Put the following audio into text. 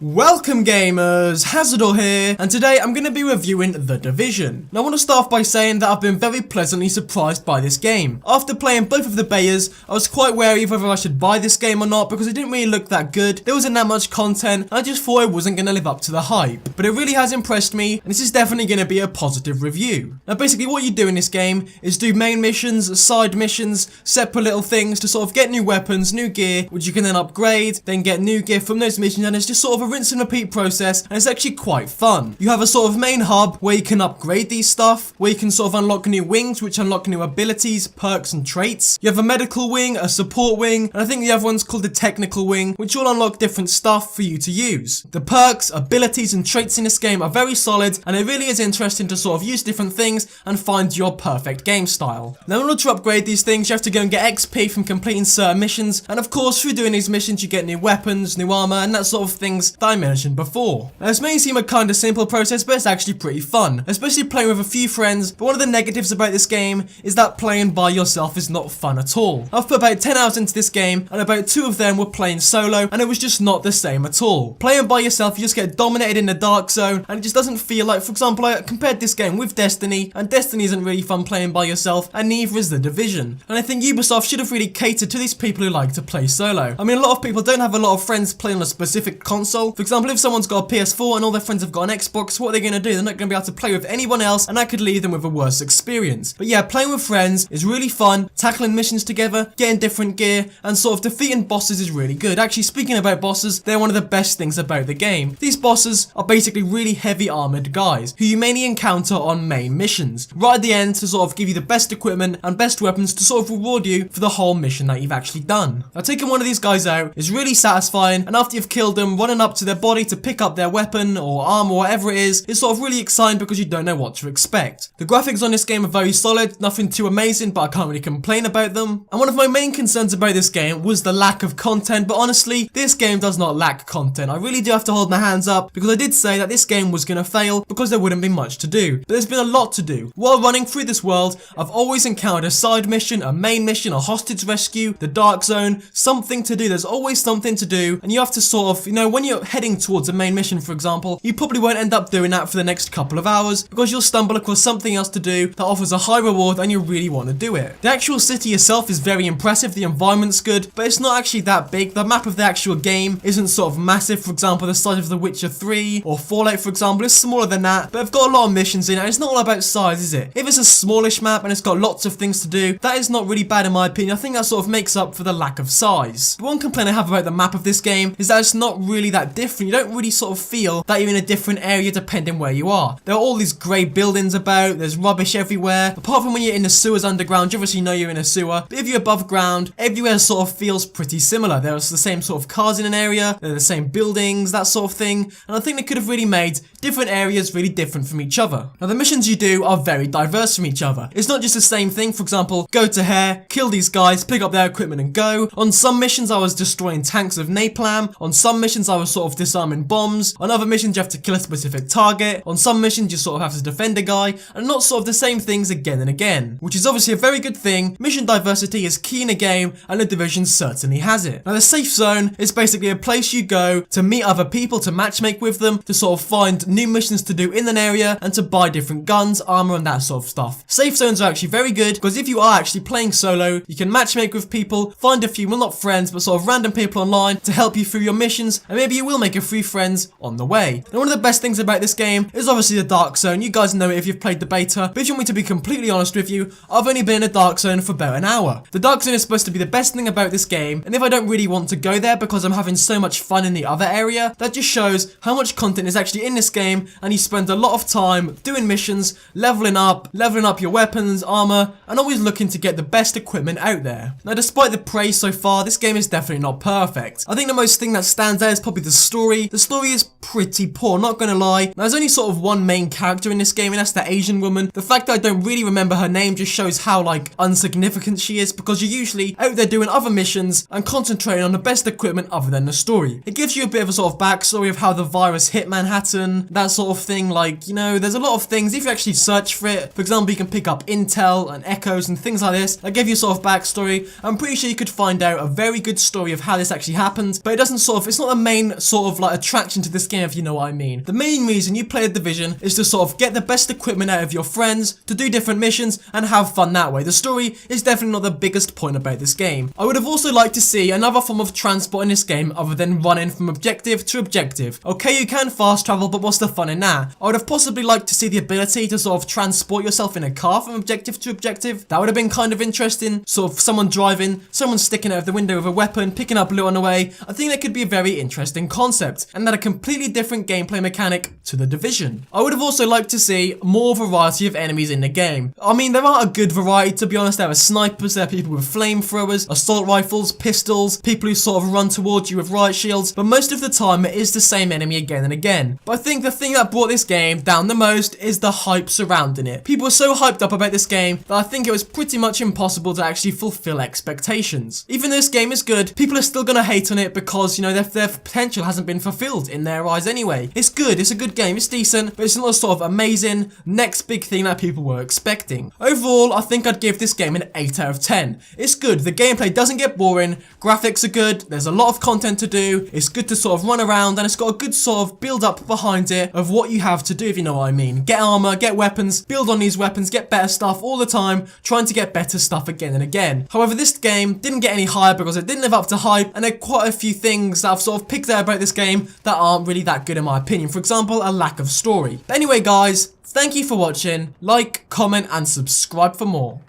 Welcome gamers, Hazardor here, and today I'm going to be reviewing The Division. Now I want to start off by saying that I've been very pleasantly surprised by this game. After playing both of the betas, I was quite wary of whether I should buy this game or not because it didn't really look that good, there wasn't that much content, and I just thought it wasn't going to live up to the hype. But it really has impressed me, and this is definitely going to be a positive review. Now basically what you do in this game is do main missions, side missions, separate little things to sort of get new weapons, new gear, which you can then upgrade, then get new gear from those missions, and it's just sort of a rinse and repeat process, and it's actually quite fun. You have a sort of main hub where you can upgrade these stuff, where you can sort of unlock new wings which unlock new abilities, perks and traits. You have a medical wing, a support wing, and I think the other one's called the technical wing, which all unlock different stuff for you to use. The perks, abilities and traits in this game are very solid, and it really is interesting to sort of use different things and find your perfect game style. Now in order to upgrade these things you have to go and get XP from completing certain missions, and of course through doing these missions you get new weapons, new armor and that sort of things that I mentioned before. Now this may seem a kind of simple process, but it's actually pretty fun, especially playing with a few friends. But one of the negatives about this game is that playing by yourself is not fun at all. I've put about 10 hours into this game and about 2 of them were playing solo, and it was just not the same at all. Playing by yourself you just get dominated in the dark zone, and it just doesn't feel like, for example, I compared this game with Destiny, and Destiny isn't really fun playing by yourself, and neither is The Division. And I think Ubisoft should have really catered to these people who like to play solo. I mean, a lot of people don't have a lot of friends playing on a specific console. For example, if someone's got a PS4 and all their friends have got an Xbox, what are they going to do? They're not going to be able to play with anyone else, and that could leave them with a worse experience. But yeah, playing with friends is really fun, tackling missions together, getting different gear, and sort of defeating bosses is really good. Actually, speaking about bosses, they're one of the best things about the game. These bosses are basically really heavy armored guys, who you mainly encounter on main missions, right at the end to sort of give you the best equipment and best weapons to sort of reward you for the whole mission that you've actually done. Now taking one of these guys out is really satisfying, and after you've killed them, running up to their body to pick up their weapon or arm or whatever it is sort of really exciting because you don't know what to expect. The graphics on this game are very solid, nothing too amazing, but I can't really complain about them. And one of my main concerns about this game was the lack of content, but honestly, this game does not lack content. I really do have to hold my hands up because I did say that this game was going to fail because there wouldn't be much to do. But there's been a lot to do. While running through this world, I've always encountered a side mission, a main mission, a hostage rescue, the dark zone, something to do. There's always something to do, and you have to sort of, when you're heading towards a main mission, for example, you probably won't end up doing that for the next couple of hours because you'll stumble across something else to do that offers a high reward and you really want to do it. The actual city itself is very impressive, the environment's good, but it's not actually that big. The map of the actual game isn't sort of massive. For example, the size of The Witcher 3 or Fallout, for example, is smaller than that, but I've got a lot of missions in it, and it's not all about size, is it? If it's a smallish map and it's got lots of things to do, that is not really bad in my opinion. I think that sort of makes up for the lack of size. The one complaint I have about the map of this game is that it's not really that different. You don't really sort of feel that you're in a different area depending where you are. There are all these grey buildings about, there's rubbish everywhere. Apart from when you're in the sewers underground, you obviously know you're in a sewer, but if you're above ground, everywhere sort of feels pretty similar. There's the same sort of cars in an area, they're the same buildings, that sort of thing, and I think they could have really made different areas really different from each other. Now the missions you do are very diverse from each other. It's not just the same thing. For example, go to here, kill these guys, pick up their equipment and go. On some missions I was destroying tanks of napalm, on some missions I was sort of disarming bombs, on other missions you have to kill a specific target, on some missions you sort of have to defend a guy, and not sort of the same things again and again, which is obviously a very good thing. Mission diversity is key in a game, and The Division certainly has it. Now the safe zone is basically a place you go to meet other people, to matchmake with them, to sort of find new missions to do in an area, and to buy different guns, armor and that sort of stuff. Safe zones are actually very good because if you are actually playing solo, you can matchmake with people, find a few, well not friends, but sort of random people online to help you through your missions, and maybe you will make a few friends on the way. Now one of the best things about this game is obviously the dark zone. You guys know it if you've played the beta, but if you want me to be completely honest with you, I've only been in a dark zone for about an hour. The dark zone is supposed to be the best thing about this game, and if I don't really want to go there because I'm having so much fun in the other area, that just shows how much content is actually in this game, and you spend a lot of time doing missions, leveling up your weapons, armor, and always looking to get the best equipment out there. Now despite the praise so far, this game is definitely not perfect. I think the most thing that stands out is probably the story. The story is pretty poor, not gonna lie. Now, there's only sort of one main character in this game, and that's the Asian woman. The fact that I don't really remember her name just shows how like insignificant she is, because you're usually out there doing other missions and concentrating on the best equipment other than the story. It gives you a bit of a sort of backstory of how the virus hit Manhattan, that sort of thing. Like, there's a lot of things if you actually search for it. For example, you can pick up intel and echoes and things like this that give you sort of backstory. I'm pretty sure you could find out a very good story of how this actually happened, but it doesn't it's not the main sort of like attraction to this game, if you know what I mean. The main reason you play The Division is to sort of get the best equipment out of your friends, to do different missions, and have fun that way. The story is definitely not the biggest point about this game. I would have also liked to see another form of transport in this game other than running from objective to objective. Okay, you can fast travel, but what's the fun in that? I would have possibly liked to see the ability to sort of transport yourself in a car from objective to objective. That would have been kind of interesting. Sort of someone driving, someone sticking out of the window with a weapon, picking up loot on the way. I think that could be a very interesting concept, and that a completely different gameplay mechanic to The Division. I would have also liked to see more variety of enemies in the game. I mean, there are a good variety, to be honest. There are snipers, there are people with flamethrowers, assault rifles, pistols, people who sort of run towards you with riot shields, but most of the time it is the same enemy again and again. But I think the thing that brought this game down the most is the hype surrounding it. People were so hyped up about this game that I think it was pretty much impossible to actually fulfill expectations. Even though this game is good, people are still gonna hate on it because, you know, their potential hasn't been fulfilled in their eyes anyway. It's good, it's a good game, it's decent, but it's not a sort of amazing next big thing that people were expecting. Overall, I think I'd give this game an 8 out of 10. It's good, the gameplay doesn't get boring, graphics are good, there's a lot of content to do, it's good to sort of run around, and it's got a good sort of build up behind it of what you have to do, if you know what I mean. Get armor, get weapons, build on these weapons, get better stuff all the time, trying to get better stuff again and again. However, this game didn't get any higher because it didn't live up to hype, and there are quite a few things that I've sort of picked out about this game that aren't really that good in my opinion. For example, a lack of story. But anyway guys, thank you for watching, like, comment and subscribe for more.